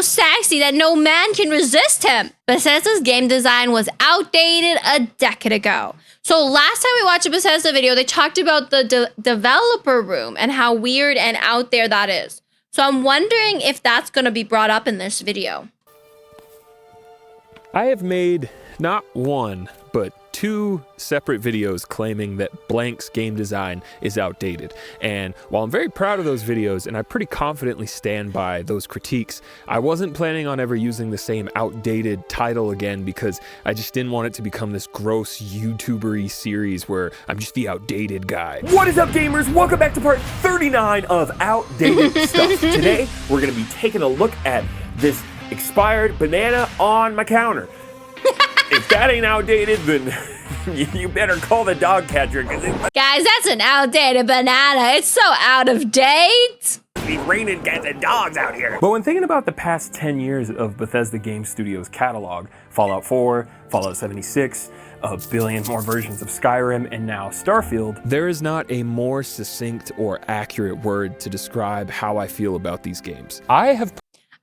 sexy that no man can resist him. Bethesda's game design was outdated a decade ago. So last time we watched a Bethesda video, they talked about the developer room and how weird and out there that is. So I'm wondering if that's going to be brought up in this video. I have made not one, but 2 separate videos claiming that Blank's game design is outdated. And while I'm very proud of those videos and I pretty confidently stand by those critiques, I wasn't planning on ever using the same outdated title again because I just didn't want it to become this gross YouTuber-y series where I'm just the outdated guy. What is up, gamers? Welcome back to part 39 of Outdated Stuff. Today, we're gonna be taking a look at this expired banana on my counter. If that ain't outdated, then you better call the dog catcher. Guys, that's an outdated banana. It's so out of date. Be raining cats and dogs out here. But when thinking about the past 10 years of Bethesda Game Studios' catalog, Fallout 4, Fallout 76, a billion more versions of Skyrim, and now Starfield, there is not a more succinct or accurate word to describe how I feel about these games.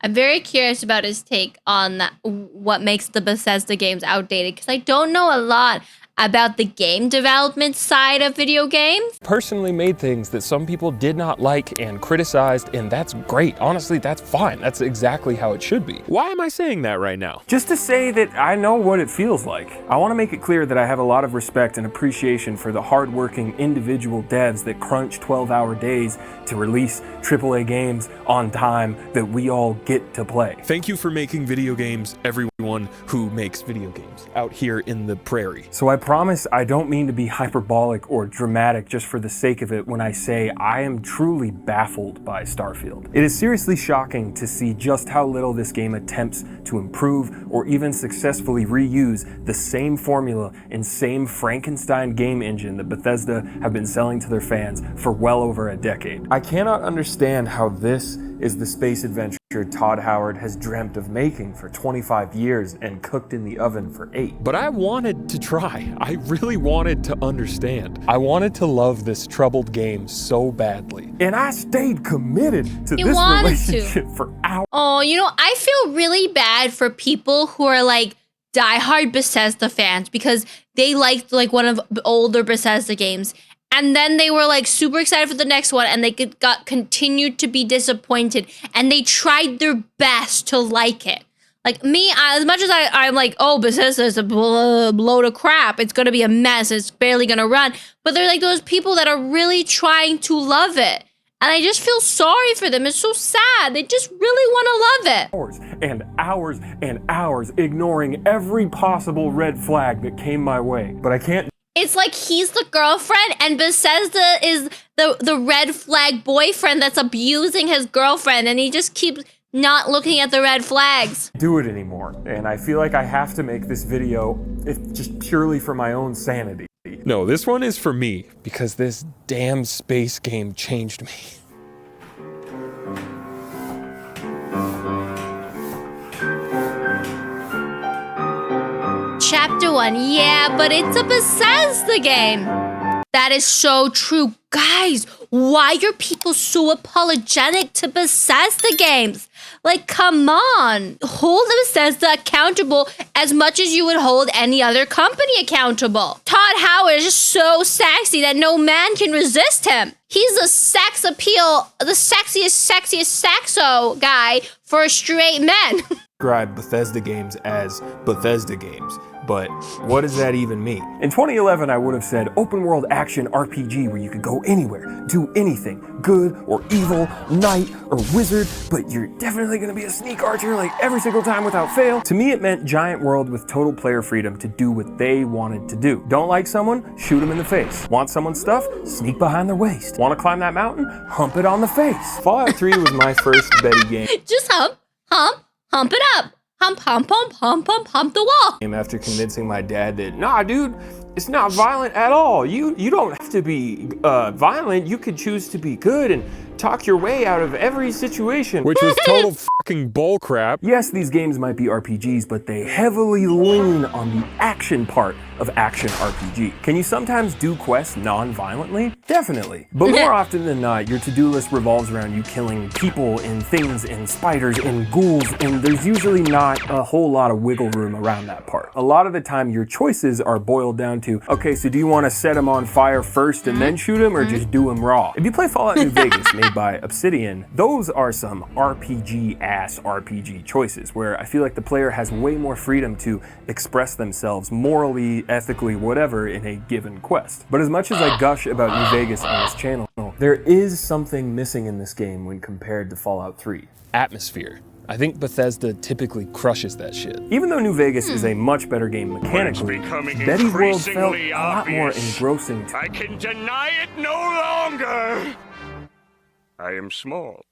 I'm very curious about his take on what makes the Bethesda games outdated, because I don't know a lot about the game development side of video games. Personally made things that some people did not like and criticized, and that's great. Honestly, that's fine. That's exactly how it should be. Why am I saying that right now? just to say that I know what it feels like. I want to make it clear that I have a lot of respect and appreciation for the hardworking individual devs that crunch 12-hour days to release AAA games on time that we all get to play. Thank you for making video games, everyone who makes video games out here in the prairie. So I promise I don't mean to be hyperbolic or dramatic just for the sake of it when I say I am truly baffled by Starfield. It is seriously shocking to see just how little this game attempts to improve or even successfully reuse the same formula and same Frankenstein game engine that Bethesda have been selling to their fans for well over a decade. I cannot understand how this is the space adventure Todd Howard has dreamt of making for 25 years and cooked in the oven for 8. But I wanted to try. I really wanted to understand. I wanted to love this troubled game so badly. And I stayed committed to this relationship for hours. Oh, you know, I feel really bad for people who are like diehard Bethesda fans because they liked like one of the older Bethesda games. And then they were like super excited for the next one and they continued to be disappointed and they tried their best to like it. Like me, as much as I'm like, oh, Bethesda is a load of crap. It's going to be a mess. It's barely going to run. But they're like those people that are really trying to love it. And I just feel sorry for them. It's so sad. They just really want to love it. Hours and hours and hours ignoring every possible red flag that came my way. But I can't. It's like he's the girlfriend and Bethesda is the red flag boyfriend that's abusing his girlfriend and he just keeps not looking at the red flags. Do it anymore. And I feel like I have to make this video just purely for my own sanity. No, this one is for me because this damn space game changed me. Chapter 1, yeah, but it's a Bethesda game. That is so true. Guys, why are people so apologetic to Bethesda games? Like, come on. Hold Bethesda accountable as much as you would hold any other company accountable. Todd Howard is just so sexy that no man can resist him. He's the sex appeal, the sexiest saxo guy for straight men. Describe Bethesda games as Bethesda games, but what does that even mean? In 2011, I would have said open world action RPG where you could go anywhere, do anything, good or evil, knight or wizard, but you're definitely gonna be a sneak archer like every single time without fail. To me, it meant giant world with total player freedom to do what they wanted to do. Don't like someone? Shoot them in the face. Want someone's stuff? Sneak behind their waist. Want to climb that mountain? Hump it on the face. Fallout 3 was my first Betty game. Just hump it up. Hump the wall. After convincing my dad that, nah, dude, it's not violent at all. You don't have to be violent. You could choose to be good and talk your way out of every situation. Which was total fucking bullcrap. Yes, these games might be RPGs, but they heavily lean on the action part of action RPG. Can you sometimes do quests non-violently? Definitely. But more often than not, your to-do list revolves around you killing people and things and spiders and ghouls, and there's usually not a whole lot of wiggle room around that part. A lot of the time, your choices are boiled down to, okay, so do you want to set them on fire first and then shoot them, or just do them raw? If you play Fallout New Vegas, made by Obsidian, those are some RPG-ass RPG choices, where I feel like the player has way more freedom to express themselves morally, ethically, whatever, in a given quest. But as much as I gush about New Vegas on this channel, there is something missing in this game when compared to Fallout 3. Atmosphere. I think Bethesda typically crushes that shit. Even though New Vegas is a much better game mechanically, Betty's World felt a lot more engrossing. I can deny it no longer. I am small.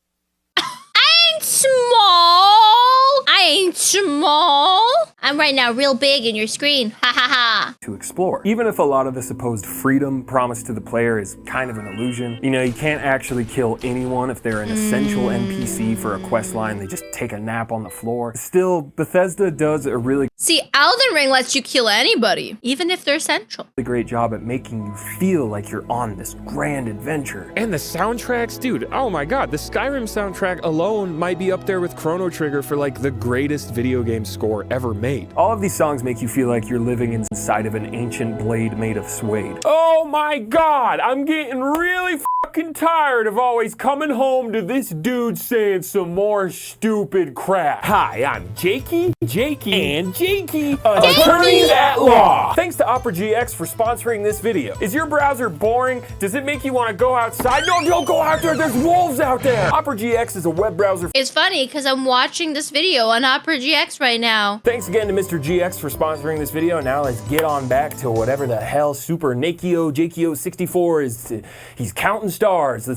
I ain't small. I'm right now real big in your screen. Ha ha ha. To explore. Even if a lot of the supposed freedom promised to the player is kind of an illusion. You know, you can't actually kill anyone if they're an essential NPC for a quest line. They just take a nap on the floor. Still, Bethesda does a really See, Elden Ring lets you kill anybody, even if they're essential. great job at making you feel like you're on this grand adventure. And the soundtracks, dude, oh my god, the Skyrim soundtrack alone might be up there with Chrono Trigger for like the greatest video game score ever made. All of these songs make you feel like you're living inside of an ancient blade made of suede. Oh my god, I'm getting really fucking tired of always coming home to this dude saying some more stupid crap. Hi, I'm Jakey, and Jakey, attorneys at law. Thanks to Opera GX for sponsoring this video. Is your browser boring? Does it make you want to go outside? No, don't go out there, there's wolves out there! Opera GX is a web browser. It's funny because I'm watching this video on Opera GX right now. Thanks again to Mr. GX for sponsoring this video. Now let's get on back to whatever the hell Super NakeyJakey 64 is. He's counting stars.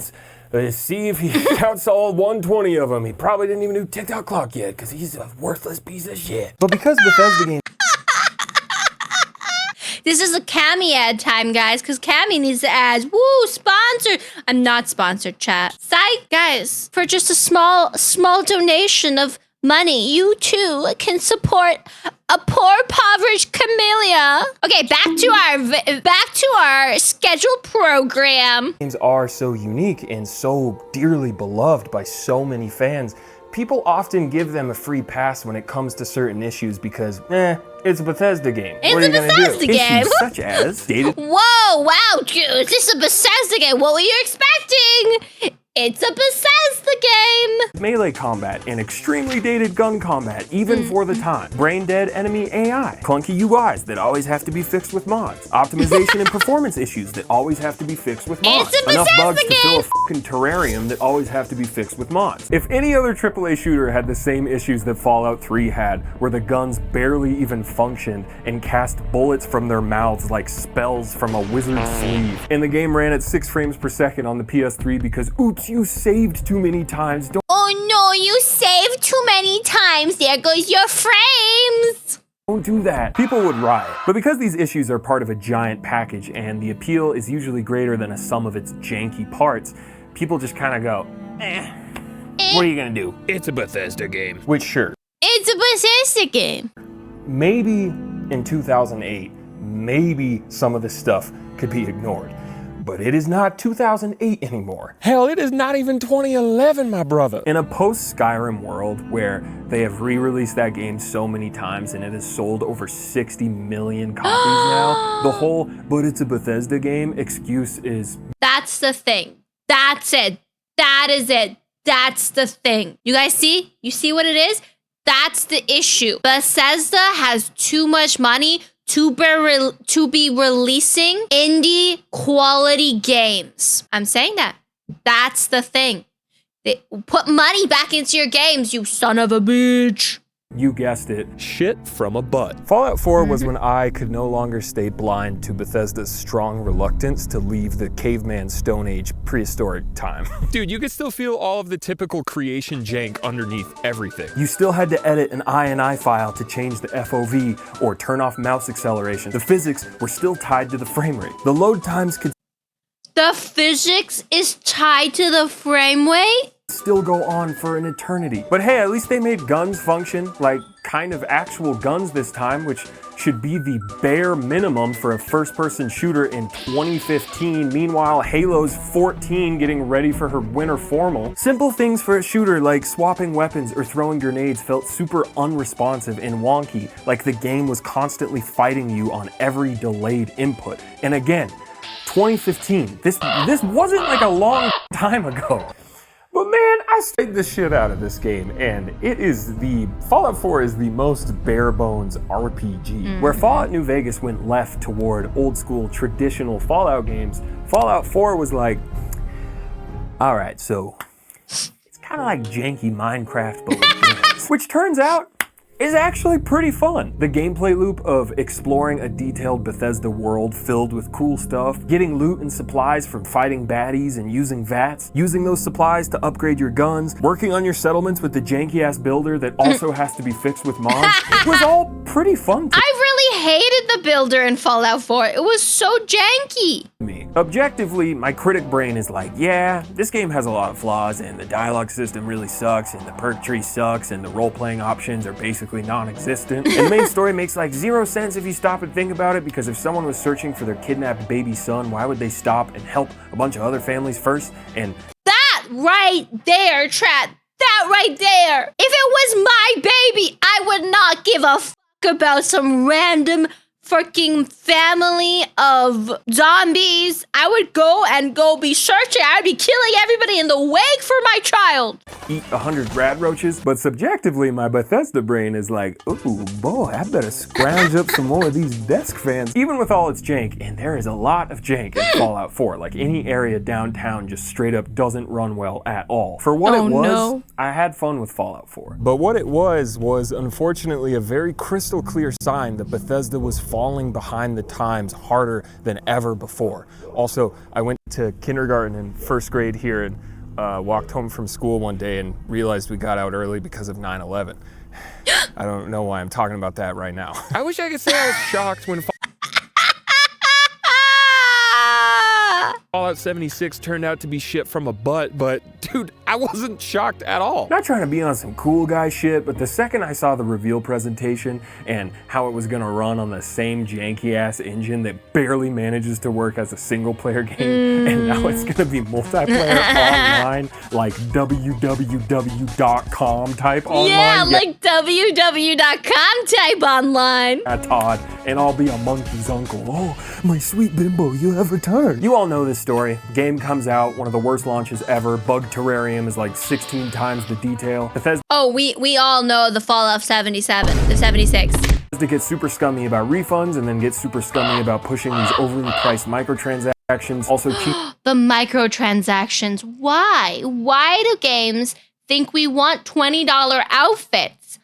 Let's see if he counts all 120 of them. He probably didn't even do TikTok clock yet because he's a worthless piece of shit. But because Bethesda games This is a Cami ad time, guys, because Cami needs the ads. Woo, sponsored. I'm not sponsored, chat. Psych, guys, for just a small donation of money, you too can support a poor, impoverished camellia. Okay, back to our scheduled program. games are so unique and so dearly beloved by so many fans, people often give them a free pass when it comes to certain issues because, it's a Bethesda game. It's what are you a gonna Bethesda do? game. Issues such as dated Whoa, wow, dude, this is a Bethesda game. What were you expecting? It's a Bethesda game. melee combat and extremely dated gun combat, even for the time. Brain dead enemy AI. Clunky UIs that always have to be fixed with mods. Optimization and performance issues that always have to be fixed with mods. It's a Enough Bethesda bugs to fill game. a fucking terrarium that always have to be fixed with mods. If any other AAA shooter had the same issues that Fallout 3 had, where the guns barely even functioned and cast bullets from their mouths like spells from a wizard's sleeve, and the game ran at 6 frames per second on the PS3 because, oops, you saved too many times. Oh no, you saved too many times. There goes your frames. Don't do that. People would riot. But because these issues are part of a giant package and the appeal is usually greater than a sum of its janky parts, people just kind of go, what are you gonna do? It's a Bethesda game. Which, sure, It's a Bethesda game. maybe in 2008, maybe some of this stuff could be ignored. But it is not 2008 anymore. Hell, it is not even 2011, my brother. In a post-Skyrim world where they have re-released that game so many times and it has sold over 60 million copies now, the whole "but it's a Bethesda game" excuse is That's the thing. That's it. That is it. That's the thing. You guys see? You see what it is? That's the issue. Bethesda has too much money to be releasing indie quality games. I'm saying that. That's the thing. They put money back into your games, you son of a bitch. You guessed it. Shit from a butt. Fallout 4 was when I could no longer stay blind to Bethesda's strong reluctance to leave the caveman Stone Age prehistoric time. Dude, you could still feel all of the typical creation jank underneath everything. You still had to edit an INI file to change the FOV or turn off mouse acceleration. The physics were still tied to the frame rate. The load times could The physics is tied to the frame rate? Still go on for an eternity. But hey, at least they made guns function, like kind of actual guns this time, which should be the bare minimum for a first-person shooter in 2015. Meanwhile, Halo's 14 getting ready for her winter formal. Simple things for a shooter like swapping weapons or throwing grenades felt super unresponsive and wonky, like the game was constantly fighting you on every delayed input. And again, 2015, this wasn't like a long time ago. But man, I played the shit out of this game, and Fallout 4 is the most bare bones RPG. Where Fallout New Vegas went left toward old school traditional Fallout games, Fallout 4 was like, all right, so it's kind of like janky Minecraft, but with guns. Which turns out is actually pretty fun. The gameplay loop of exploring a detailed Bethesda world filled with cool stuff, getting loot and supplies from fighting baddies and using VATs, using those supplies to upgrade your guns, working on your settlements with the janky ass builder that also has to be fixed with mods, it was all pretty fun to I really hated the builder in Fallout 4. It was so janky. me. Objectively, my critic brain is like, yeah, this game has a lot of flaws and the dialogue system really sucks and the perk tree sucks and the role-playing options are basically non-existent. And the main story makes like zero sense if you stop and think about it, because if someone was searching for their kidnapped baby son, why would they stop and help a bunch of other families first? And That right there, Trat. That right there. If it was my baby, I would not give a fuck about some random freaking family of zombies. I would go be searching. I'd be killing everybody in the wake for my child. eat 100 rad roaches. But subjectively, my Bethesda brain is like, ooh, boy, I better scrounge up some more of these desk fans. Even with all its jank, and there is a lot of jank in Fallout 4, like any area downtown just straight up doesn't run well at all. For what it was, I had fun with Fallout 4. But what it was unfortunately a very crystal clear sign that Bethesda was falling behind the times harder than ever before. Also, I went to kindergarten and first grade here and walked home from school one day and realized we got out early because of 9/11. I don't know why I'm talking about that right now. I wish I could say I was shocked when Fallout 76 turned out to be shit from a butt, but dude, I wasn't shocked at all. Not trying to be on some cool guy shit, but the second I saw the reveal presentation and how it was gonna run on the same janky ass engine that barely manages to work as a single player game, and now it's gonna be multiplayer online, like www.com type online. Yeah, like www.com type online. Todd, and I'll be a monkey's uncle. Oh, my sweet bimbo, you have returned. You all know this story. Game comes out, one of the worst launches ever. Bug terrarium is like 16 times the detail. Bethesda We all know the Fallout 77, the 76. gets super scummy about refunds and then gets super scummy about pushing these overly priced microtransactions. Also cheap. The microtransactions. Why? Why do games think we want $20 outfits?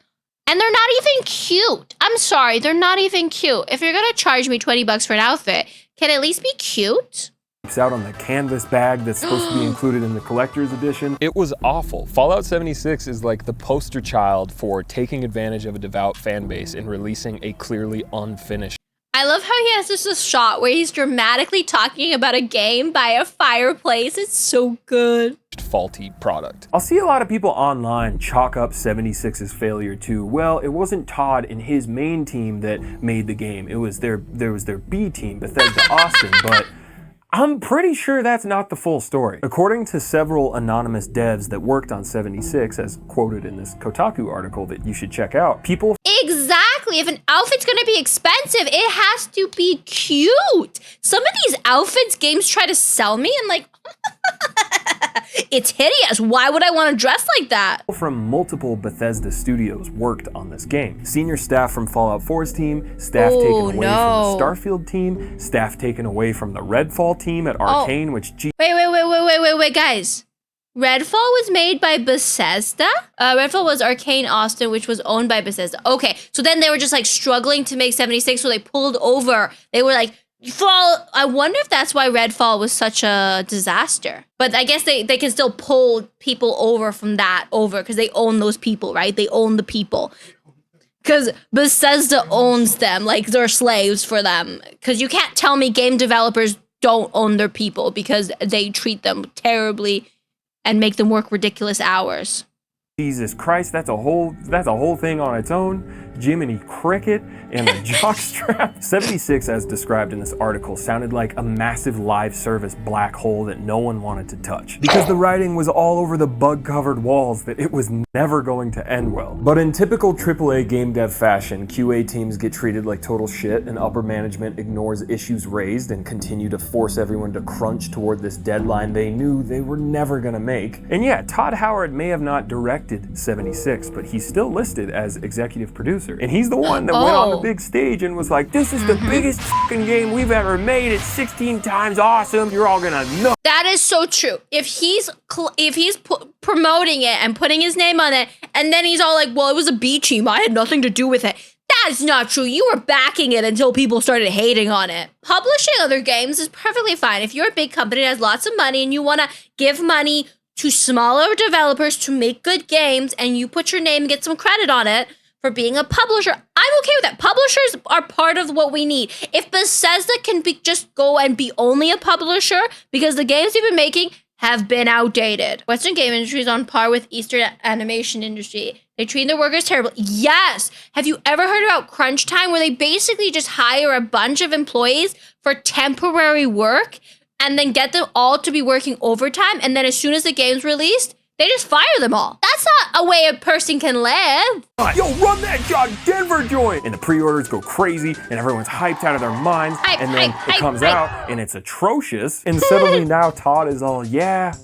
And they're not even cute. I'm sorry, they're not even cute. If you're gonna charge me $20 for an outfit, can it at least be cute? Out on the canvas bag that's supposed to be included in the collector's edition. It was awful. Fallout 76 is like the poster child for taking advantage of a devout fan base and releasing a clearly unfinished. I love how he has this shot where he's dramatically talking about a game by a fireplace. It's so good. Faulty product. I'll see a lot of people online chalk up 76's failure to, well, it wasn't Todd and his main team that made the game. It was there was their B team, Bethesda Austin, but I'm pretty sure that's not the full story. According to several anonymous devs that worked on 76, as quoted in this Kotaku article that you should check out, people... Exactly. If an outfit's gonna be expensive, it has to be cute. Some of these outfits games try to sell me and like, it's hideous. Why would I want to dress like that? From multiple Bethesda studios worked on this game. Senior staff from Fallout 4's team, staff taken away from the Starfield team, staff taken away from the Redfall team at Arcane, which... Wait, guys. Redfall was made by Bethesda? Redfall was Arcane Austin, which was owned by Bethesda. Okay, so then they were just like struggling to make 76, so they pulled over. They were like, Fall. I wonder if that's why Redfall was such a disaster. But I guess they can still pull people over from that over because they own those people, right? They own the people. Because Bethesda owns them, like they're slaves for them. Because you can't tell me game developers don't own their people because they treat them terribly and make them work ridiculous hours. Jesus Christ, that's a whole thing on its own. Jiminy Cricket and the jockstrap. 76, as described in this article, sounded like a massive live service black hole that no one wanted to touch, because the writing was all over the bug-covered walls that it was never going to end well. But in typical AAA game dev fashion, QA teams get treated like total shit, and upper management ignores issues raised and continue to force everyone to crunch toward this deadline they knew they were never gonna make. And yeah, Todd Howard may have not directed 76, but he's still listed as executive producer. And he's the one that went on the big stage and was like, this is the biggest fucking game we've ever made. It's 16 times awesome. You're all gonna know. That is so true. If he's promoting it and putting his name on it, and then he's all like, well, it was a B team. I had nothing to do with it. That's not true. You were backing it until people started hating on it. Publishing other games is perfectly fine. If you're a big company that has lots of money and you want to give money to smaller developers to make good games, and you put your name and get some credit on it for being a publisher, I'm okay with that. Publishers are part of what we need. If Bethesda can just go and be only a publisher because the games we've been making have been outdated. Western game industry is on par with Eastern animation industry. They treat their workers terribly. Yes. Have you ever heard about crunch time, where they basically just hire a bunch of employees for temporary work and then get them all to be working overtime, and then as soon as the game's released, they just fire them all? That's not a way a person can live. Yo, run that John Denver joint! And the pre-orders go crazy, and everyone's hyped out of their minds, and then it comes out, and it's atrocious. And suddenly now Todd is all, yeah,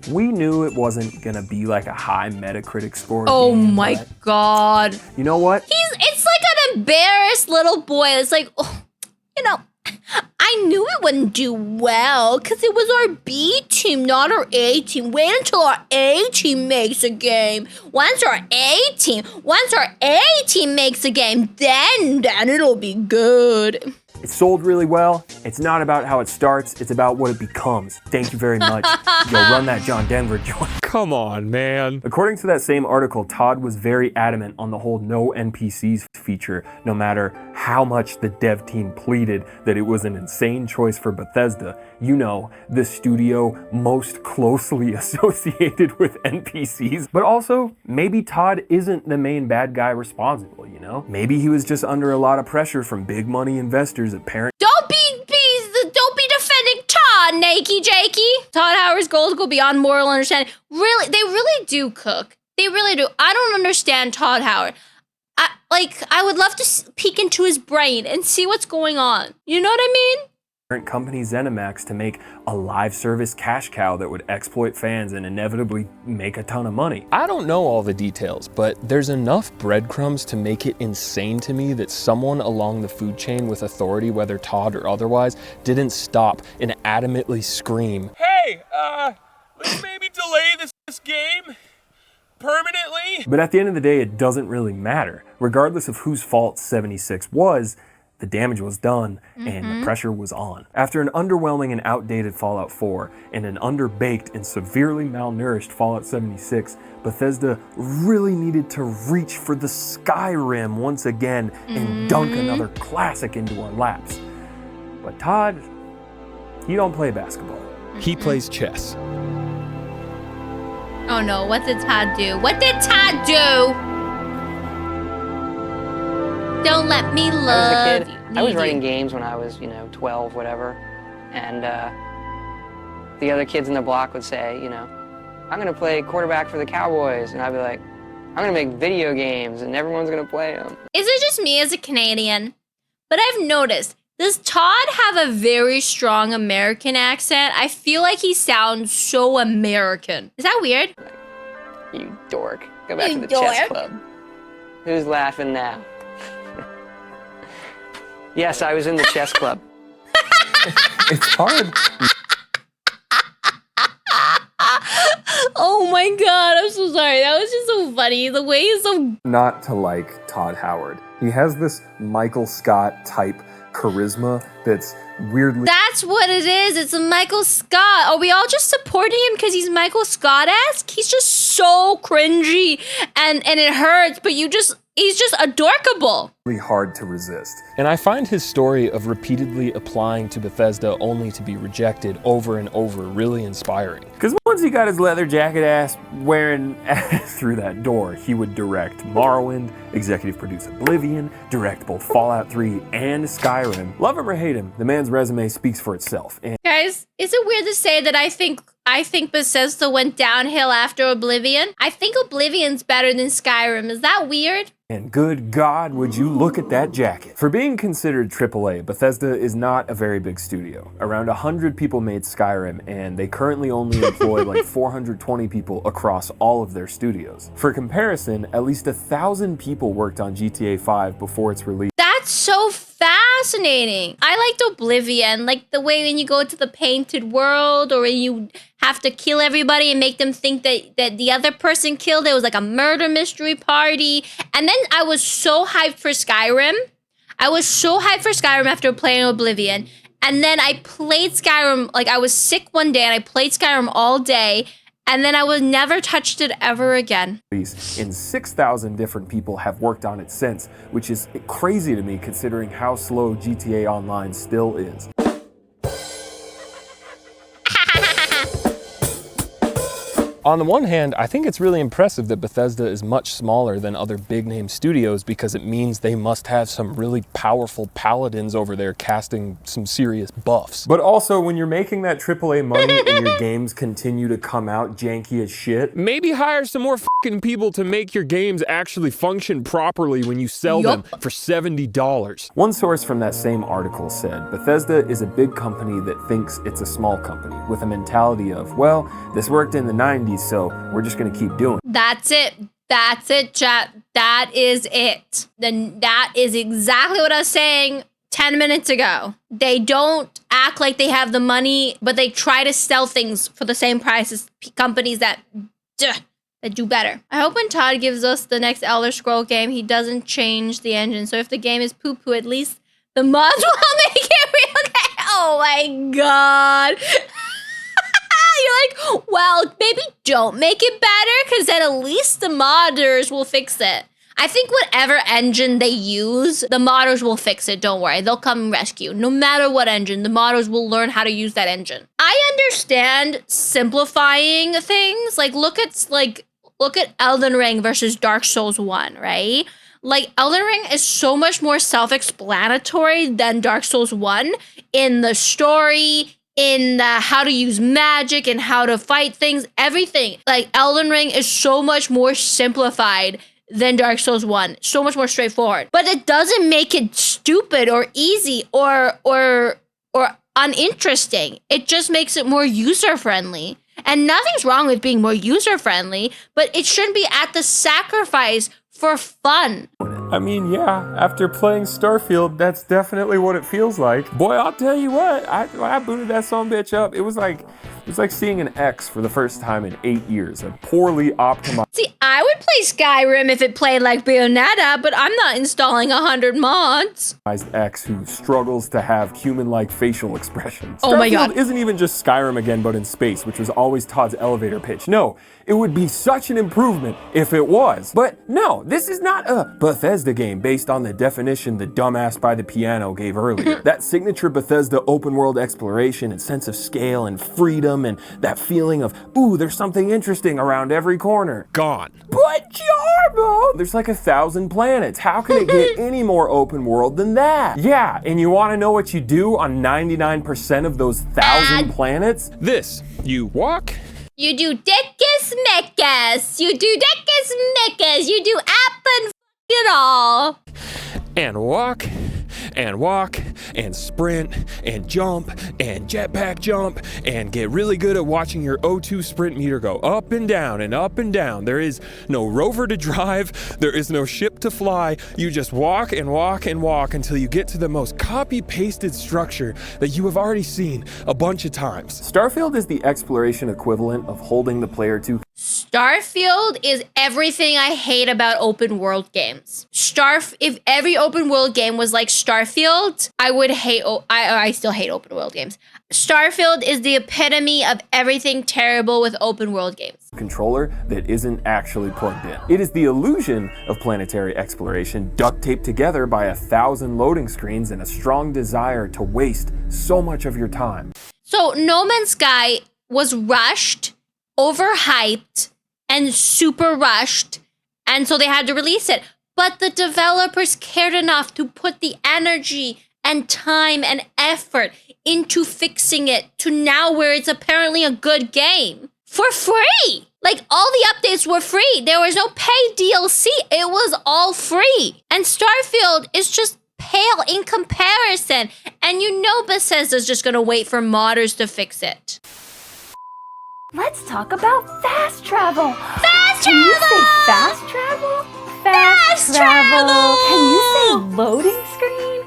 we knew it wasn't gonna be like a high Metacritic score. Oh my God. You know what? It's like an embarrassed little boy. It's like, oh, you know, I knew it wouldn't do well because it was our B team, not our A team. Wait until our A team makes a game. Once our A team makes a game, then it'll be good. It sold really well. It's not about how it starts, it's about what it becomes. Thank you very much. Yo, run that John Denver joint. Come on, man. According to that same article, Todd was very adamant on the whole no NPCs feature, no matter how much the dev team pleaded that it was an insane choice for Bethesda. You know, the studio most closely associated with NPCs. But also, maybe Todd isn't the main bad guy responsible, you know? Maybe he was just under a lot of pressure from big money investors at parent. Don't be defending Todd, NakeyJakey. Todd Howard's goals go beyond moral understanding. Really, they really do cook. They really do. I don't understand Todd Howard. I would love to peek into his brain and see what's going on. You know what I mean? Company ZeniMax to make a live service cash cow that would exploit fans and inevitably make a ton of money. I don't know all the details, but there's enough breadcrumbs to make it insane to me that someone along the food chain with authority, whether Todd or otherwise, didn't stop and adamantly scream, Hey, let's maybe delay this game permanently. But at the end of the day, it doesn't really matter. Regardless of whose fault 76 was, the damage was done, and the pressure was on. After an underwhelming and outdated Fallout 4 and an underbaked and severely malnourished Fallout 76, Bethesda really needed to reach for the Skyrim once again and dunk another classic into our laps. But Todd, he don't play basketball. he plays chess. Oh no, what did Todd do? What did Todd do? Don't let me love I was a kid. you. I was writing games when I was, 12, whatever. And the other kids in the block would say, I'm going to play quarterback for the Cowboys. And I'd be like, I'm going to make video games and everyone's going to play them. Is it just me as a Canadian? But I've noticed, does Todd have a very strong American accent? I feel like he sounds so American. Is that weird? You dork. Go back You to the dork. chess club. Who's laughing now? Yes, I was in the chess club. It's hard. Oh my god, I'm so sorry. That was just so funny. The way he's so... Not to like Todd Howard. He has this Michael Scott type charisma that's weirdly... That's what it is. It's a Michael Scott. Are we all just supporting him because he's Michael Scott-esque? He's just so cringy and it hurts, but you just he's just adorkable. Really hard to resist. And I find his story of repeatedly applying to Bethesda only to be rejected over and over really inspiring. Because once he got his leather jacket ass wearing through that door, he would direct Morrowind, executive produce Oblivion, direct both Fallout 3 and Skyrim. Love him or hate him, the man's resume speaks for itself. And Guys, is it weird to say that I think Bethesda went downhill after Oblivion? I think Oblivion's better than Skyrim. Is that weird? And good God, would you look at that jacket. For being considered AAA, Bethesda is not a very big studio. Around 100 people made Skyrim, and they currently only employ like 420 people across all of their studios. For comparison, at least 1,000 people worked on GTA 5 before its release. That's so fascinating. I liked Oblivion, like the way when you go to the painted world or when you have to kill everybody and make them think that the other person killed. It was like a murder mystery party. And then I was so hyped for Skyrim. After playing Oblivion. And then I played Skyrim, like I was sick one day and I played Skyrim all day. And then I would never touched it ever again. And 6,000 different people have worked on it since, which is crazy to me considering how slow GTA Online still is. On the one hand, I think it's really impressive that Bethesda is much smaller than other big-name studios because it means they must have some really powerful paladins over there casting some serious buffs. But also, when you're making that AAA money and your games continue to come out janky as shit, Maybe hire some more fucking people to make your games actually function properly when you sell them for $70. one source from that same article said, Bethesda is a big company that thinks it's a small company, with a mentality of, well, this worked in the 90s, so we're just gonna keep doing it. That's it, chat. That is it. Then that is exactly what I was saying 10 minutes ago. They don't act like they have the money, but they try to sell things for the same price as companies that do better. I hope when Todd gives us the next Elder Scroll game, he doesn't change the engine. So if the game is poo-poo, at least the mods will make it real okay. Oh my God. You're like, well, maybe don't make it better, because then at least the modders will fix it. I think whatever engine they use, the modders will fix it. Don't worry. They'll come and rescue. No matter what engine, the modders will learn how to use that engine. I understand simplifying things. Like, look at Elden Ring versus Dark Souls 1, right? Like, Elden Ring is so much more self-explanatory than Dark Souls 1 in the story, in the how to use magic and how to fight things, everything. Like, Elden Ring is so much more simplified than Dark Souls 1. So much more straightforward. But it doesn't make it stupid or easy or uninteresting. It just makes it more user-friendly. And nothing's wrong with being more user-friendly, but it shouldn't be at the sacrifice for fun. I mean, yeah, after playing Starfield, that's definitely what it feels like. Boy, I'll tell you what, I booted that sumbitch up. It was like seeing an X for the first time in 8 years. A poorly optimized. See, I would play Skyrim if it played like Bayonetta, but I'm not installing 100 mods. X who struggles to have human-like facial expressions. Oh my God. Starfield isn't even just Skyrim again, but in space, which was always Todd's elevator pitch. No, it would be such an improvement if it was. But no, this is not a Bethesda game based on the definition the dumbass by the piano gave earlier. That signature Bethesda open-world exploration and sense of scale and freedom and that feeling of, ooh, there's something interesting around every corner. Gone. But Jarbo! There's like 1,000 planets. How can it get any more open world than that? Yeah, and you want to know what you do on 99% of those 1,000 planets? This, you walk, You do Dickus Mickus. You do Dickus Mickus. You do app and it all. and walk, and walk, and sprint, and jump, and jetpack jump, and get really good at watching your O2 sprint meter go up and down and up and down. There is no rover to drive, there is no ship to fly. You just walk and walk and walk until you get to the most copy-pasted structure that you have already seen a bunch of times. Starfield is the exploration equivalent of holding the player to Starfield is everything I hate about open world games. If every open world game was like Starfield, I would hate, I still hate open world games. Starfield is the epitome of everything terrible with open world games. Controller that isn't actually plugged in. It is the illusion of planetary exploration duct taped together by 1,000 loading screens and a strong desire to waste so much of your time. So No Man's Sky was rushed, overhyped, and super rushed, and so they had to release it. But the developers cared enough to put the energy and time and effort into fixing it to now where it's apparently a good game. For free! Like, all the updates were free. There was no paid DLC. It was all free. And Starfield is just pale in comparison. And you know Bethesda's just gonna wait for modders to fix it. Let's talk about fast travel. Fast Can you travel! say fast travel? Fast travel! Can you say loading screen?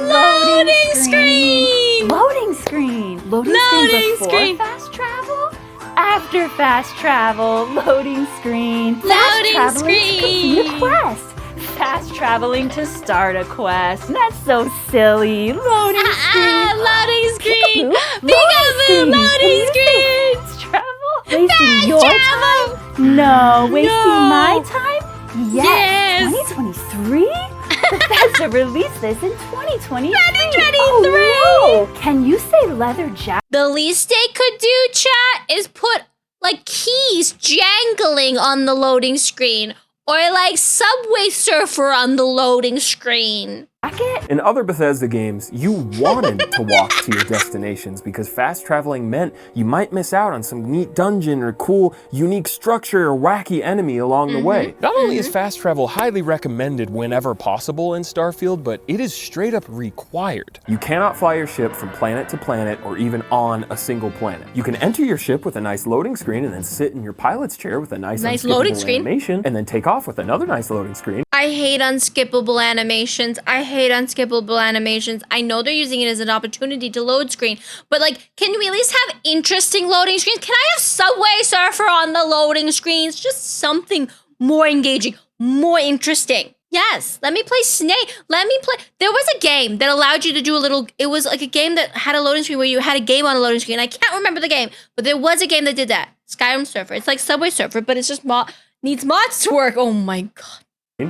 Loading screen! Loading screen. Loading Loading screen before screen. fast travel? After fast travel, loading screen. Fast Loading traveling to complete a screen. quest. Fast traveling to start a quest. That's so silly. Loading screen. Loading screen! Peekaboo. Peekaboo! Loading screen! Fast travel? Wasting Fast your travel! time? No. Wasting No. my time? Yes. 2023? Bethesda released this in 2023. 2023. Oh, whoa. Can you say leather jacket? The least they could do, chat, is put like keys jangling on the loading screen or like Subway Surfer on the loading screen. In other Bethesda games, you wanted to walk to your destinations because fast traveling meant you might miss out on some neat dungeon or cool, unique structure or wacky enemy along the way. Not only is fast travel highly recommended whenever possible in Starfield, but it is straight up required. You cannot fly your ship from planet to planet or even on a single planet. You can enter your ship with a nice loading screen and then sit in your pilot's chair with a nice loading unskippable screen. animation and then take off with another nice loading screen. I hate unskippable animations. I know they're using it as an opportunity to load screen, but like, can we at least have interesting loading screens? Can I have Subway Surfer on the loading screens? Just something more engaging, more interesting. Yes, let me play Snake. There was a game that allowed you to do it was like a game that had a loading screen where you had a game on a loading screen. I can't remember the game, but there was a game that did that. Skyrim Surfer. It's like Subway Surfer, but it's just needs mods to work. Oh my God.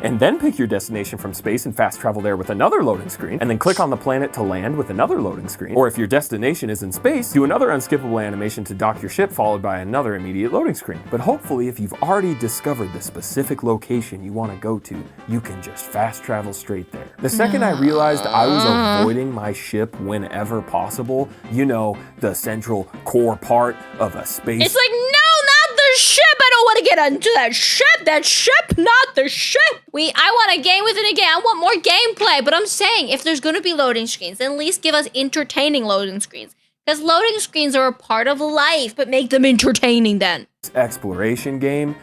And then pick your destination from space and fast travel there with another loading screen, and then click on the planet to land with another loading screen. Or if your destination is in space, do another unskippable animation to dock your ship followed by another immediate loading screen. But hopefully, if you've already discovered the specific location you want to go to, you can just fast travel straight there. The second I realized I was avoiding my ship whenever possible, you know, the central core part of a space. It's like, no, not the ship. I don't want to get into that ship. That ship, not the ship. I want a game within a game. I want more gameplay. But I'm saying, if there's going to be loading screens, then at least give us entertaining loading screens. Because loading screens are a part of life, but make them entertaining then. Exploration game,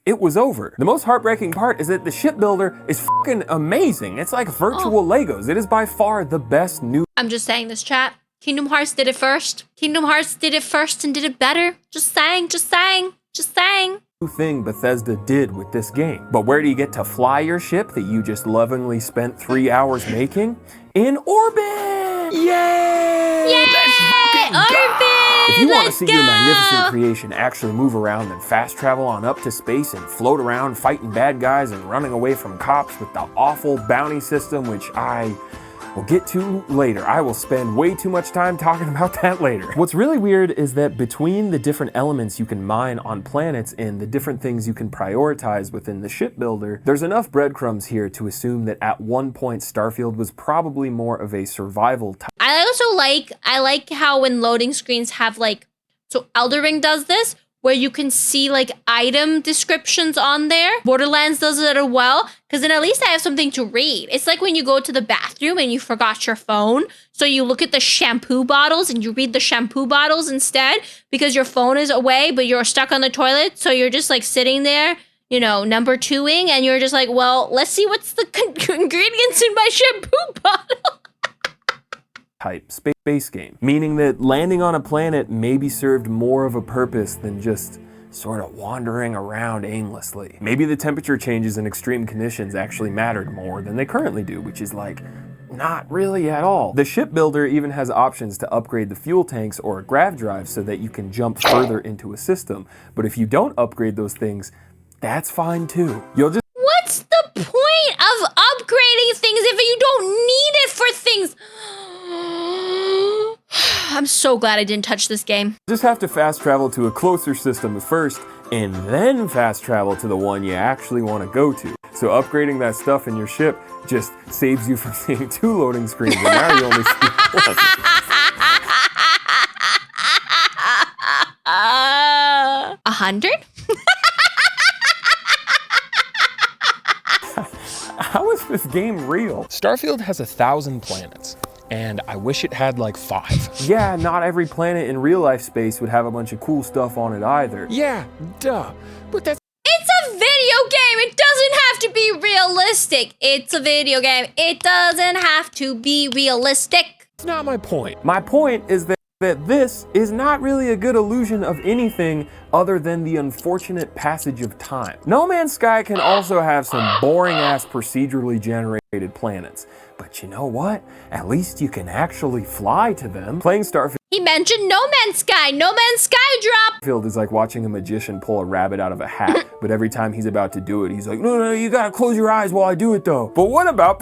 it was over. The most heartbreaking part is that the shipbuilder is fucking amazing. It's like virtual Legos. It is by far the best new I'm just saying this, chat. Kingdom Hearts did it first. Kingdom Hearts did it first and did it better. Just saying. thing Bethesda did with this game. But where do you get to fly your ship that you just lovingly spent 3 hours making? In orbit! Yay! Yay! Orbit! If you want to Let's see go! your magnificent creation actually move around and fast travel on up to space and float around fighting bad guys and running away from cops with the awful bounty system, which I will get to later. I will spend way too much time talking about that later. What's really weird is that between the different elements you can mine on planets and the different things you can prioritize within the shipbuilder, there's enough breadcrumbs here to assume that at one point Starfield was probably more of a survival type. I like how when loading screens have so Elden Ring does this, where you can see item descriptions on there. Borderlands does it as well, because then at least I have something to read. It's like when you go to the bathroom and you forgot your phone, so you look at the shampoo bottles and you read the shampoo bottles instead, because your phone is away, but you're stuck on the toilet, so you're just sitting there, number twoing, and you're just well, let's see what's the ingredients in my shampoo bottle. Type space game, meaning that landing on a planet maybe served more of a purpose than just sort of wandering around aimlessly. Maybe the temperature changes in extreme conditions actually mattered more than they currently do, which is not really at all. The shipbuilder even has options to upgrade the fuel tanks or grav drive so that you can jump further into a system. But if you don't upgrade those things, that's fine too. You'll just What's the point of upgrading things if you don't need it for things? I'm so glad I didn't touch this game. have to fast travel to a closer system first, and then fast travel to the one you actually want to go to. So upgrading that stuff in your ship just saves you from seeing 2 loading screens, and now you only see 1. 100? How is this game real? Starfield has 1,000 planets, and I wish it had like 5. Yeah, not every planet in real life space would have a bunch of cool stuff on it either. Yeah, duh. But that's It's a video game. It doesn't have to be realistic. It's a video game. It doesn't have to be realistic. not my point. My point is that this is not really a good illusion of anything other than the unfortunate passage of time. No Man's Sky can also have some boring-ass procedurally generated planets. But you know what? At least you can actually fly to them. Playing Starfield He mentioned No Man's Sky. No Man's Sky drop. is like watching a magician pull a rabbit out of a hat, but every time he's about to do it, he's like, no, you gotta close your eyes while I do it though. But what about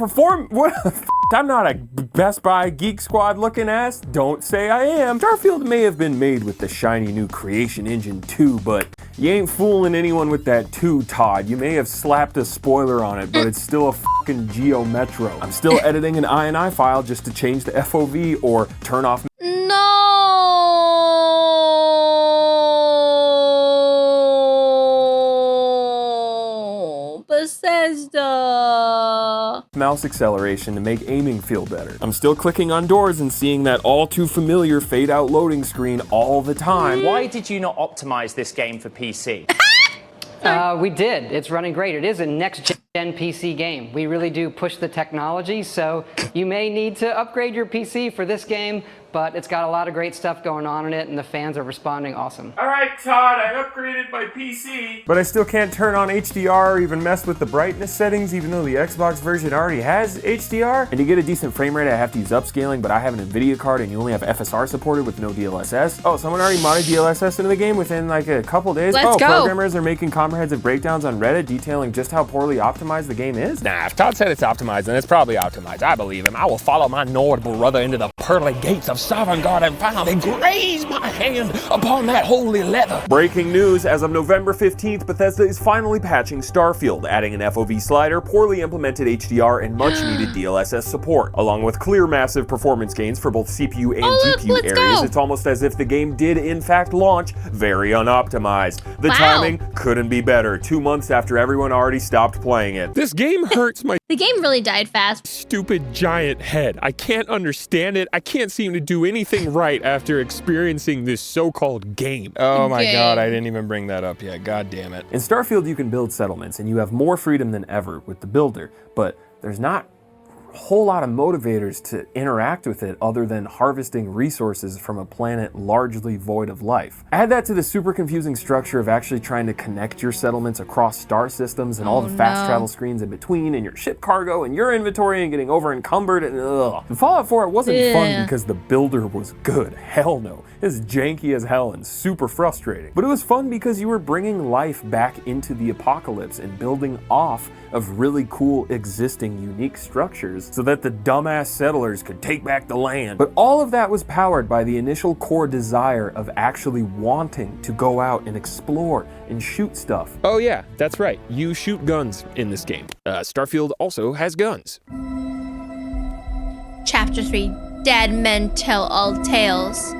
I'm not a Best Buy Geek Squad looking ass. Don't say I am. Starfield may have been made with the shiny new Creation Engine 2, but you ain't fooling anyone with that 2, Todd. You may have slapped a spoiler on it, but it's still a fucking Geo Metro. I'm still editing an INI file just to change the FOV or turn off No, Bethesda. mouse acceleration to make aiming feel better. I'm still clicking on doors and seeing that all too familiar fade out loading screen all the time. Why did you not optimize this game for PC? We did. It's running great. It is a next-gen PC game. We really do push the technology, so you may need to upgrade your PC for this game, but it's got a lot of great stuff going on in it, and the fans are responding awesome. All right, Todd, I upgraded my PC. But I still can't turn on HDR or even mess with the brightness settings, even though the Xbox version already has HDR. And to get a decent frame rate, I have to use upscaling, but I have an NVIDIA card and you only have FSR supported with no DLSS. Oh, someone already modded DLSS into the game within like a couple days. Let's go. Programmers are making comprehensive breakdowns on Reddit detailing just how poorly optimized the game is. Nah, if Todd said it's optimized, then it's probably optimized. I believe him. I will follow my notable brother into the pearly gates of Sovngarde and finally graze my hand upon that holy leather. Breaking news, as of November 15th, Bethesda is finally patching Starfield, adding an FOV slider, poorly implemented HDR, and much needed DLSS support. Along with clear massive performance gains for both CPU and GPU let's areas, go. it's almost as if the game did in fact launch very unoptimized. The Wow. timing couldn't be better, 2 months after everyone already stopped playing it. This game hurts my The game really died fast. stupid giant head. I can't understand it. I can't seem to do anything right after experiencing this so-called game. Oh my god, I didn't even bring that up yet. God damn it. In Starfield, you can build settlements, and you have more freedom than ever with the builder, but there's not a whole lot of motivators to interact with it other than harvesting resources from a planet largely void of life. Add that to the super confusing structure of actually trying to connect your settlements across star systems and all the fast travel screens in between, and your ship cargo and your inventory and getting over encumbered, and ugh. The Fallout 4 wasn't fun because the builder was good. Hell no. It's janky as hell and super frustrating. But it was fun because you were bringing life back into the apocalypse and building off of really cool existing unique structures so that the dumbass settlers could take back the land. But all of that was powered by the initial core desire of actually wanting to go out and explore and shoot stuff. Oh yeah, that's right. You shoot guns in this game. Starfield also has guns. Chapter 3. Dead men tell all tales.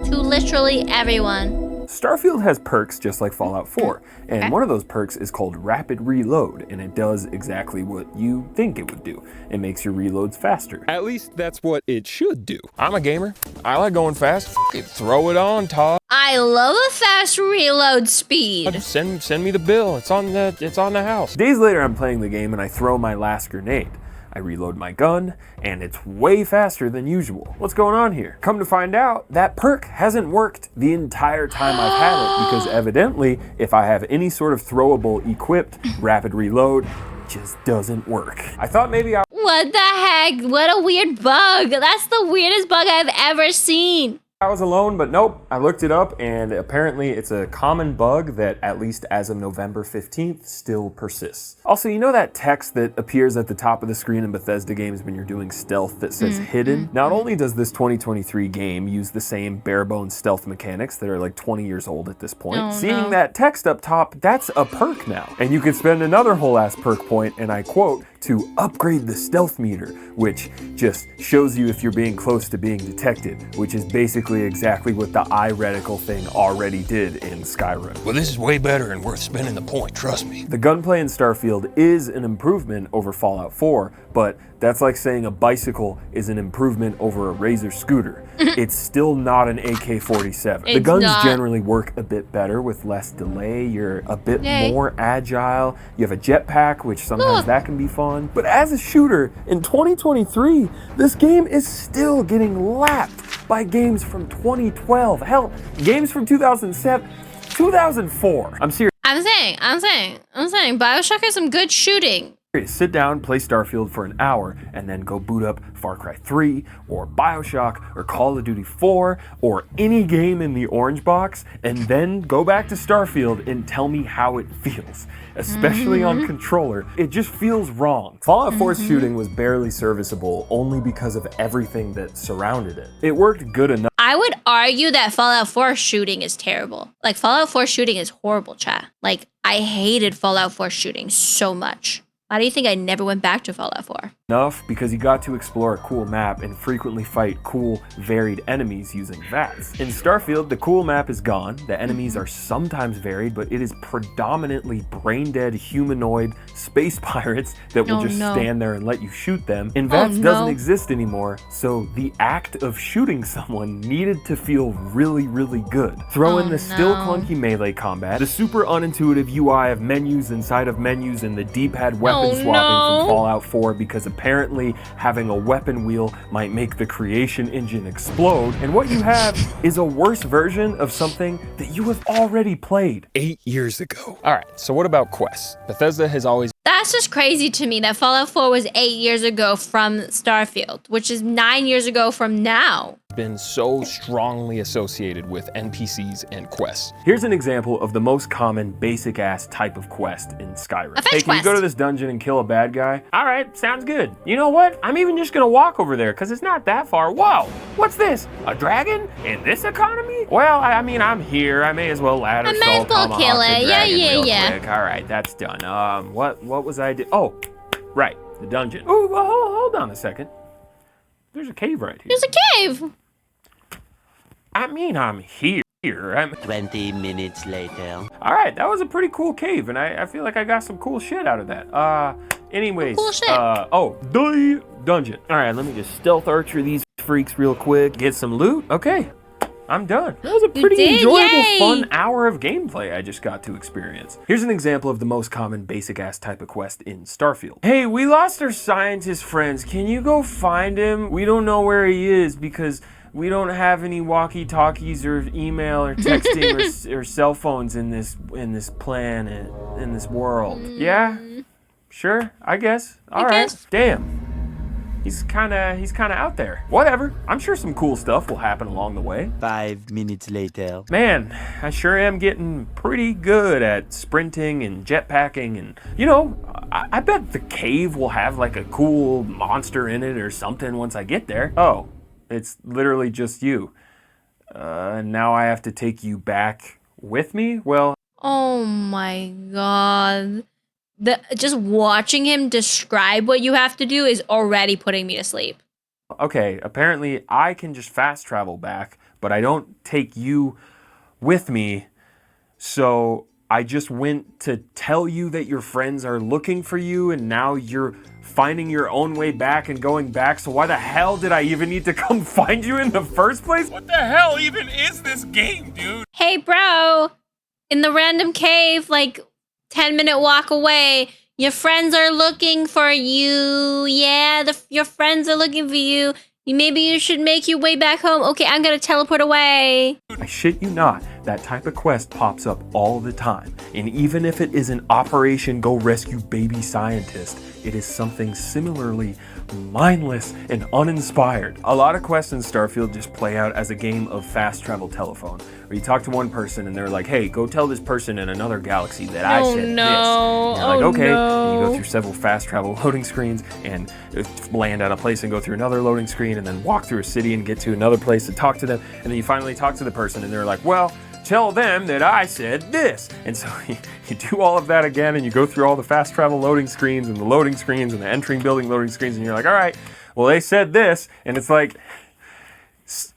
To literally everyone. Starfield has perks just like Fallout 4, and one of those perks is called Rapid Reload, and it does exactly what you think it would do. It makes your reloads faster. At least that's what it should do. I'm a gamer. I like going fast. F it, throw it on, Todd. I love a fast reload speed. Send me the bill. It's on the house. Days later, I'm playing the game and I throw my last grenade. I reload my gun, and it's way faster than usual. What's going on here? Come to find out, that perk hasn't worked the entire time I've had it, because evidently, if I have any sort of throwable equipped, rapid reload just doesn't work. I thought maybe I What the heck? What a weird bug. That's the weirdest bug I've ever seen. I was alone, but nope. I looked it up, and apparently it's a common bug that, at least as of November 15th, still persists. Also, you know that text that appears at the top of the screen in Bethesda games when you're doing stealth that says hidden? Not only does this 2023 game use the same bare-bones stealth mechanics that are like 20 years old at this point, seeing that text up top, that's a perk now. And you can spend another whole ass perk point, and I quote, to upgrade the stealth meter, which just shows you if you're being close to being detected, which is basically exactly what the eye reticle thing already did in Skyrim. Well, this is way better and worth spending the point, trust me. The gunplay in Starfield is an improvement over Fallout 4, but that's like saying a bicycle is an improvement over a Razor scooter. It's still not an AK-47. The guns generally work a bit better with less delay. You're a bit more agile. You have a jetpack, which sometimes that can be fun. But as a shooter, in 2023, this game is still getting lapped by games from 2012. Hell, games from 2007, 2004. I'm serious. I'm saying, BioShock has some good shooting. Sit down, play Starfield for an hour, and then go boot up Far Cry 3, or BioShock, or Call of Duty 4, or any game in the orange box, and then go back to Starfield and tell me how it feels. Especially on controller, it just feels wrong. Fallout 4's shooting was barely serviceable only because of everything that surrounded it. It worked good enough. I would argue that Fallout 4 shooting is terrible. Like, Fallout 4 shooting is horrible, chat. Like, I hated Fallout 4 shooting so much. Why do you think I never went back to Fallout 4? Enough because you got to explore a cool map and frequently fight cool, varied enemies using VATS. In Starfield, the cool map is gone. The enemies are sometimes varied, but it is predominantly brain-dead humanoid space pirates that will stand there and let you shoot them. And VATS doesn't exist anymore, so the act of shooting someone needed to feel really, really good. Throw in the still clunky melee combat, the super unintuitive UI of menus inside of menus, and the D-pad weapon swapping from Fallout 4 because apparently having a weapon wheel might make the creation engine explode, and what you have is a worse version of something that you have already played 8 years ago. All right, so what about quests? Bethesda has always That's just crazy to me that Fallout 4 was 8 years ago from Starfield, which is 9 years ago from now. been so strongly associated with NPCs and quests. Here's an example of the most common basic-ass type of quest in Skyrim. A fetch Hey, can you go to this dungeon and kill a bad guy? All right, sounds good. You know what? I'm even just gonna walk over there because it's not that far. Whoa, what's this? A dragon in this economy? Well, I mean, I'm here. I may as well ladder I might as well kill it. Yeah. All right, that's done. What was I doing? Oh, right, the dungeon. Oh, well, hold on a second. There's a cave right here. There's a cave. I mean, I'm here. 20 minutes later. All right, that was a pretty cool cave, and I feel like I got some cool shit out of that. Anyways, cool shit. The dungeon. All right, let me just stealth archer these freaks real quick. Get some loot. Okay, I'm done. That was a pretty enjoyable, fun hour of gameplay I just got to experience. Here's an example of the most common basic-ass type of quest in Starfield. Hey, we lost our scientist friends. Can you go find him? We don't know where he is because we don't have any walkie-talkies or email or texting or cell phones in this planet, in this world. Yeah? Sure, I guess. All right. Damn. He's kind of out there. Whatever. I'm sure some cool stuff will happen along the way. 5 minutes later. Man, I sure am getting pretty good at sprinting and jetpacking, and you know, I bet the cave will have like a cool monster in it or something once I get there. Oh, it's literally just you. Now I have to take you back with me? Well, oh my god. Just watching him describe what you have to do is already putting me to sleep. Okay, apparently I can just fast travel back, but I don't take you with me. So I just went to tell you that your friends are looking for you, and now you're finding your own way back and going back. So why the hell did I even need to come find you in the first place? What the hell even is this game, dude? Hey, bro, in the random cave, like 10-minute walk away, your friends are looking for you. Yeah, your friends are looking for you. Maybe you should make your way back home. Okay, I'm gonna teleport away. I shit you not. that type of quest pops up all the time. And even if it is an Operation Go Rescue Baby Scientist, it is something similarly mindless and uninspired. A lot of quests in Starfield just play out as a game of fast travel telephone, where you talk to one person and they're like, hey, go tell this person in another galaxy that I said this. And you're like, okay. And you go through several fast travel loading screens and land at a place and go through another loading screen and then walk through a city and get to another place and talk to them. And then you finally talk to the person and they're like, well, tell them that I said this. And so you do all of that again and you go through all the fast travel loading screens and the loading screens and the entering building loading screens and you're like, all right, well, they said this. And it's like,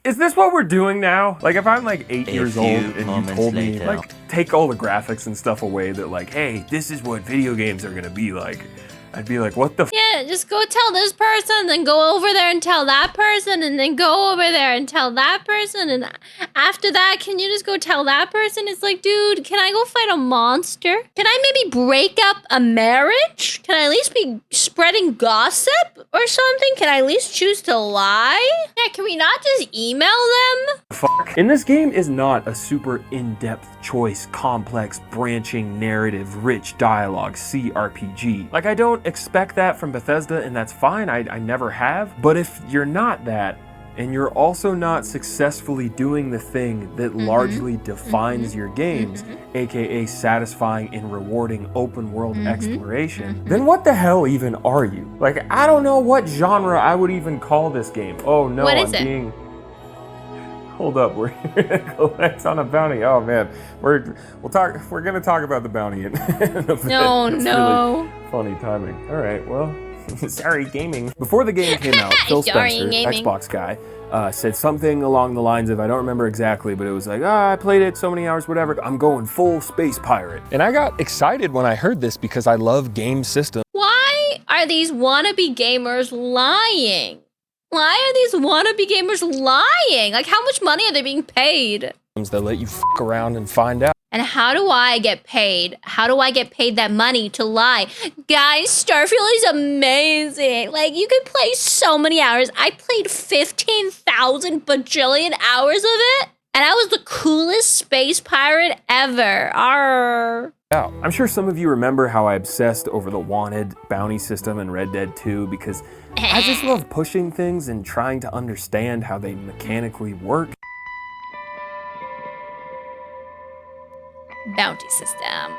is this what we're doing now? Like, if I'm like 8 years old and you told me, like, take all the graphics and stuff away that like, hey, this is what video games are gonna be like, I'd be like, what the Yeah, just go tell this person, then go over there and tell that person, and then go over there and tell that person, and after that, can you just go tell that person? It's like, dude, can I go fight a monster? Can I maybe break up a marriage? Can I at least be spreading gossip or something? Can I at least choose to lie? Yeah, can we not just email them? fuck? And this game is not a super in-depth choice, complex, branching, narrative, rich dialogue CRPG. Like, I don't expect that from Bethesda, and that's fine, I never have. But if you're not that, and you're also not successfully doing the thing that largely defines your games, aka satisfying and rewarding open world exploration, then what the hell even are you? Like, I don't know what genre I would even call this game. Oh no, What is I'm it? being... Hold up, we're here to collect on a bounty. Oh man, we're gonna talk about the bounty in a bit. No, It's no. really funny timing. All right, well, sorry, gaming. Before the game came out, Phil Sorry, Spencer, gaming. Xbox guy, said something along the lines of, I don't remember exactly, but it was like, I played it so many hours, whatever. I'm going full space pirate. And I got excited when I heard this because I love game systems Why are these wannabe gamers lying? Why are these wannabe gamers lying? Like, how much money are they being paid? that let you fuck around and find out. And how do I get paid? How do I get paid that money to lie? Guys, Starfield is amazing. Like, you can play so many hours. I played 15,000 bajillion hours of it. And I was the coolest space pirate ever. Arr. I'm sure some of you remember how I obsessed over the wanted bounty system in Red Dead 2 because I just love pushing things and trying to understand how they mechanically work. Bounty system.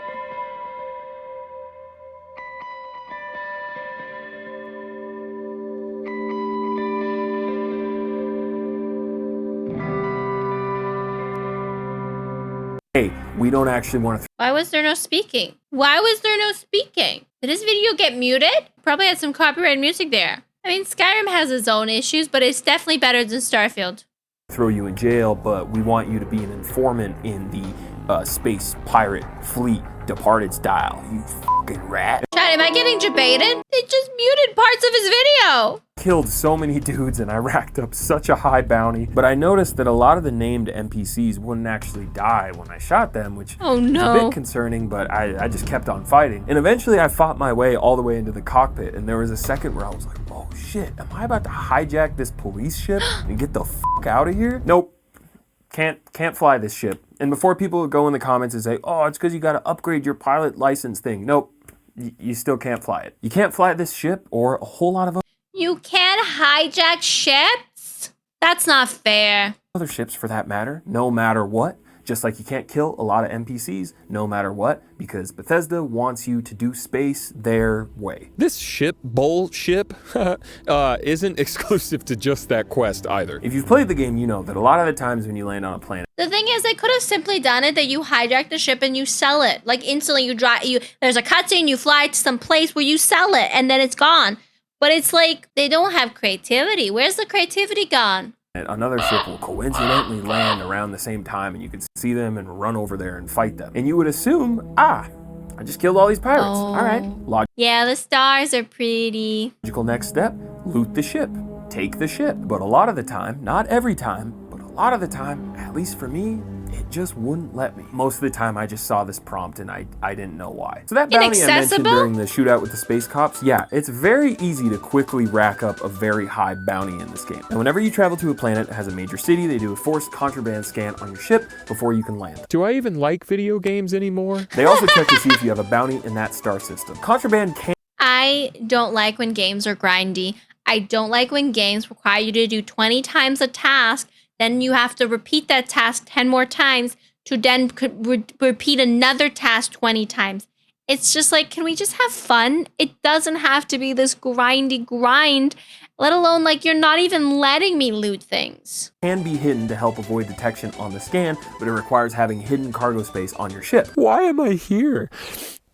Hey, we don't actually want to Why was there no speaking? Why was there no speaking? Did this video get muted? Probably had some copyrighted music there. I mean, Skyrim has its own issues, but it's definitely better than Starfield. throw you in jail, but we want you to be an informant in the space pirate fleet departed style, you fucking rat. Chad, am I getting debated? They just muted parts of his video. Killed so many dudes and I racked up such a high bounty, but I noticed that a lot of the named NPCs wouldn't actually die when I shot them, which Oh is a no. bit concerning, but I just kept on fighting. And eventually I fought my way all the way into the cockpit, and there was a second where I was like, oh shit, am I about to hijack this police ship and get the fuck out of here? Nope. Can't fly this ship. And before people go in the comments and say, oh, it's because you got to upgrade your pilot license thing. Nope, you still can't fly it. You can't fly this ship or a whole lot of You can't hijack ships? That's not fair. other ships for that matter, no matter what. Just like you can't kill a lot of NPCs, no matter what, because Bethesda wants you to do space their way. This ship bullship isn't exclusive to just that quest either. If you've played the game, you know that a lot of the times when you land on a planet, The thing is, they could have simply done it that you hijack the ship and you sell it. Like instantly there's a cutscene, you fly to some place where you sell it and then it's gone. But it's like, they don't have creativity. Where's the creativity gone? another ship will coincidentally land around the same time and you can see them and run over there and fight them. And you would assume, I just killed all these pirates. Oh. All right, Yeah, the stars are pretty. logical next step, loot the ship, take the ship. But a lot of the time, not every time, but a lot of the time, at least for me, it just wouldn't let me. Most of the time I just saw this prompt and I didn't know why. So that bounty I mentioned during the shootout with the space cops, yeah, it's very easy to quickly rack up a very high bounty in this game. And whenever you travel to a planet that has a major city, they do a forced contraband scan on your ship before you can land. Do I even like video games anymore? They also check to see if you have a bounty in that star system. Contraband can... I don't like when games are grindy. I don't like when games require you to do 20 times a task, then you have to repeat that task 10 more times to then repeat another task 20 times. It's just like, can we just have fun? It doesn't have to be this grindy grind, let alone like you're not even letting me loot things. Can be hidden to help avoid detection on the scan, but it requires having hidden cargo space on your ship. Why am I here?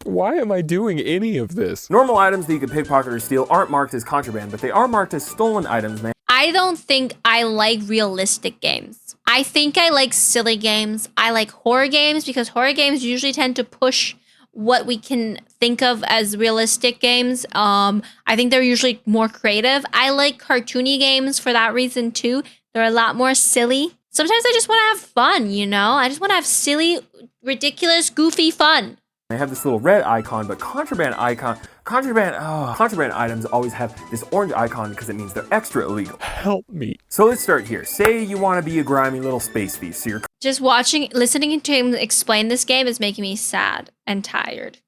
Why am I doing any of this? Normal items that you can pickpocket or steal aren't marked as contraband, but they are marked as stolen items, man. I don't think I like realistic games. I think I like silly games. I like horror games because horror games usually tend to push what we can think of as realistic games. I think they're usually more creative. I like cartoony games for that reason too. They're a lot more silly. Sometimes I just want to have fun, you know? I just want to have silly, ridiculous, goofy fun. They have this little red icon, but contraband items always have this orange icon because it means they're extra illegal. Help me. So let's start here. Say you want to be a grimy little space thief, so you're just listening to him explain this game is making me sad and tired.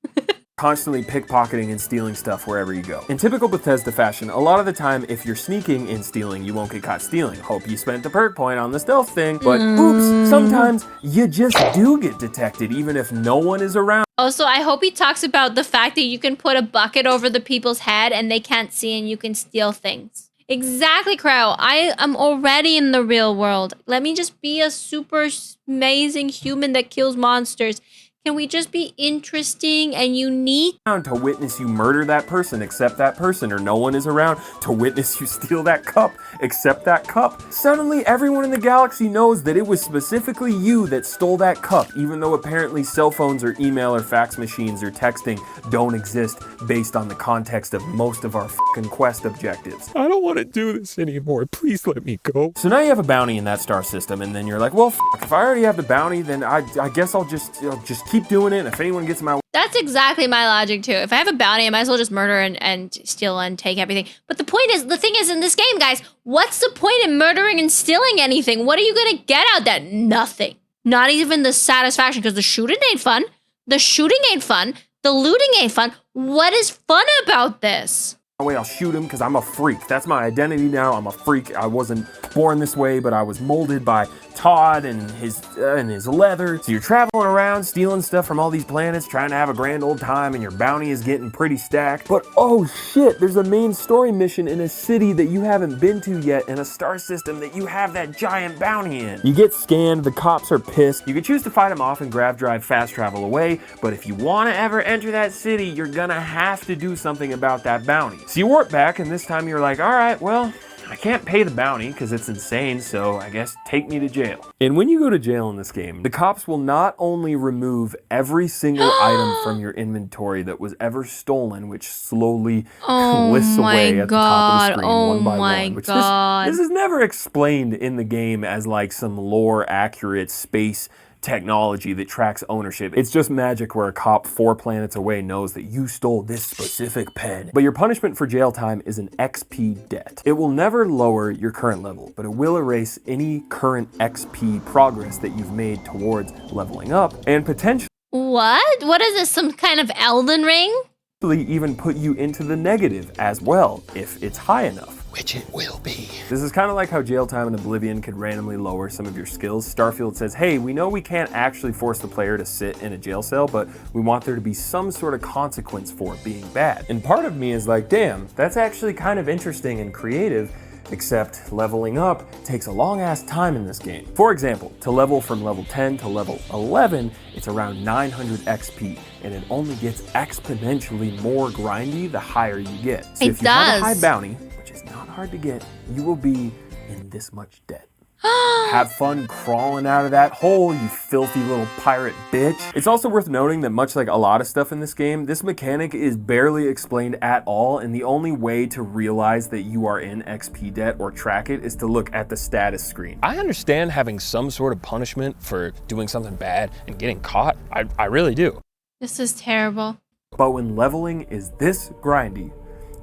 constantly pickpocketing and stealing stuff wherever you go. In typical Bethesda fashion, a lot of the time, if you're sneaking and stealing, you won't get caught stealing. Hope you spent the perk point on the stealth thing, but oops, sometimes you just do get detected, even if no one is around. Also, I hope he talks about the fact that you can put a bucket over the people's head and they can't see and you can steal things. Exactly, Crow. I am already in the real world. Let me just be a super amazing human that kills monsters. Can we just be interesting and unique? To witness you murder that person, except that person, or no one is around to witness you steal that cup, except that cup. Suddenly, everyone in the galaxy knows that it was specifically you that stole that cup, even though apparently cell phones or email or fax machines or texting don't exist based on the context of most of our fucking quest objectives. I don't want to do this anymore. Please let me go. So now you have a bounty in that star system, and then you're like, well, if I already have the bounty, then I guess I'll just keep doing it, and if anyone gets in my way. That's exactly my logic too. If I have a bounty, I might as well just murder and steal and take everything. But the thing is in this game, guys, what's the point in murdering and stealing anything? What are you gonna get out of that? Nothing. Not even the satisfaction, because the shooting ain't fun. The shooting ain't fun. The looting ain't fun. What is fun about this? Way I'll shoot him because I'm a freak. That's my identity now. I'm a freak. I wasn't born this way, but I was molded by Todd and his leather. So you're traveling around stealing stuff from all these planets, trying to have a grand old time, and your bounty is getting pretty stacked. But oh shit, there's a main story mission in a city that you haven't been to yet, in a star system that you have that giant bounty in. You get scanned, the cops are pissed. You can choose to fight them off and grab drive fast travel away, but if you want to ever enter that city, you're gonna have to do something about that bounty. So you warp back, and this time you're like, all right, well, I can't pay the bounty because it's insane, so I guess take me to jail. And when you go to jail in this game, the cops will not only remove every single item from your inventory that was ever stolen, which slowly lists away at the top of the screen one by one. Which this is never explained in the game as like some lore accurate space technology that tracks ownership. It's just magic where a cop 4 planets away knows that you stole this specific pen. But your punishment for jail time is an XP debt. It will never lower your current level, but it will erase any current XP progress that you've made towards leveling up, and potentially What is this, some kind of Elden Ring? Even put you into the negative as well, if it's high enough. Which it will be. This is kind of like how jail time in Oblivion could randomly lower some of your skills. Starfield says, hey, we know we can't actually force the player to sit in a jail cell, but we want there to be some sort of consequence for it being bad. And part of me is like, damn, that's actually kind of interesting and creative, except leveling up takes a long ass time in this game. For example, to level from level 10 to level 11, it's around 900 XP, and it only gets exponentially more grindy the higher you get. So if you have a high bounty, which is not hard to get, you will be in this much debt. Have fun crawling out of that hole, you filthy little pirate bitch. It's also worth noting that much like a lot of stuff in this game, this mechanic is barely explained at all, and the only way to realize that you are in XP debt or track it is to look at the status screen. I understand having some sort of punishment for doing something bad and getting caught. I really do. This is terrible. But when leveling is this grindy,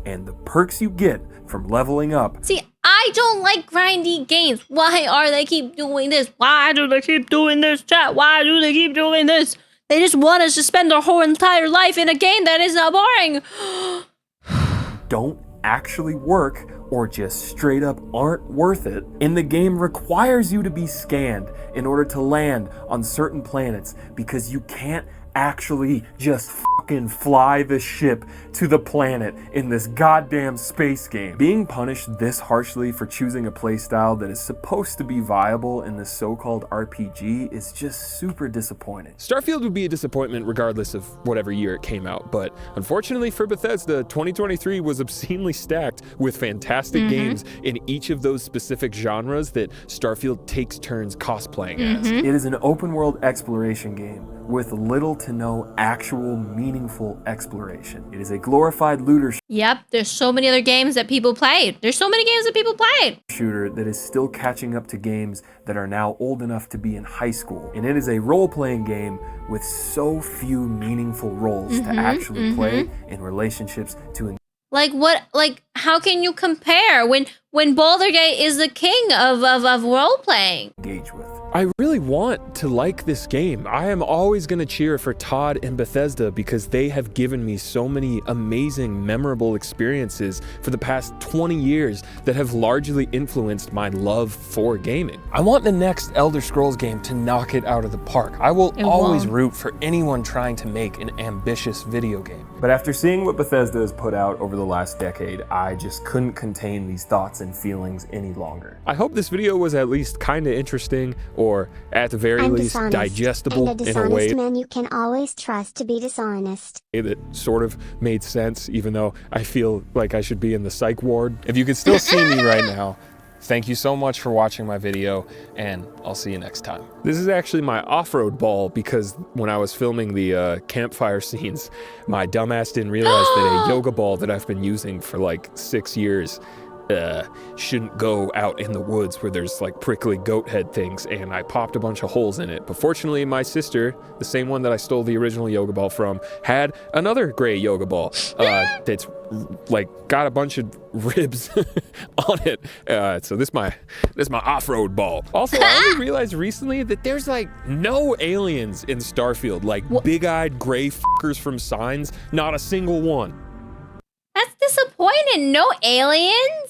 and the perks you get from leveling up. See, I don't like grindy games. Why are they keep doing this? Why do they keep doing this, chat? Why do they keep doing this? They just want us to spend our whole entire life in a game that is boring. Don't actually work or just straight up aren't worth it, and the game requires you to be scanned in order to land on certain planets because you can't actually just fucking fly the ship to the planet in this goddamn space game. Being punished this harshly for choosing a playstyle that is supposed to be viable in this so-called RPG is just super disappointing. Starfield would be a disappointment regardless of whatever year it came out, but unfortunately for Bethesda, 2023 was obscenely stacked with fantastic games in each of those specific genres that Starfield takes turns cosplaying as. It is an open world exploration game with little to no actual meaningful exploration. It is a glorified looter Yep, there's so many other games that people played. There's so many games that people played. shooter that is still catching up to games that are now old enough to be in high school. And it is a role-playing game with so few meaningful roles to actually play in relationships to Like what? Like how can you compare when Baldur's Gate is the king of role playing? engage with. I really want to like this game. I am always going to cheer for Todd and Bethesda because they have given me so many amazing, memorable experiences for the past 20 years that have largely influenced my love for gaming. I want the next Elder Scrolls game to knock it out of the park. I will always root for anyone trying to make an ambitious video game. But after seeing what Bethesda has put out over the last decade, I just couldn't contain these thoughts and feelings any longer. I hope this video was at least kind of interesting, or at the very least digestible and a in a way dishonest man you can always trust to be dishonest. that sort of made sense, even though I feel like I should be in the psych ward. If you can still see me right now, thank you so much for watching my video, and I'll see you next time. This is actually my off-road ball because when I was filming the campfire scenes, my dumbass didn't realize that a yoga ball that I've been using for like 6 years shouldn't go out in the woods where there's like prickly goat head things, and I popped a bunch of holes in it. But fortunately, my sister, the same one that I stole the original yoga ball from, had another gray yoga ball that's like got a bunch of ribs on it. So this my off-road ball. Also, I only realized recently that there's like no aliens in Starfield, like big-eyed gray fuckers from Signs, not a single one. That's disappointing. No aliens?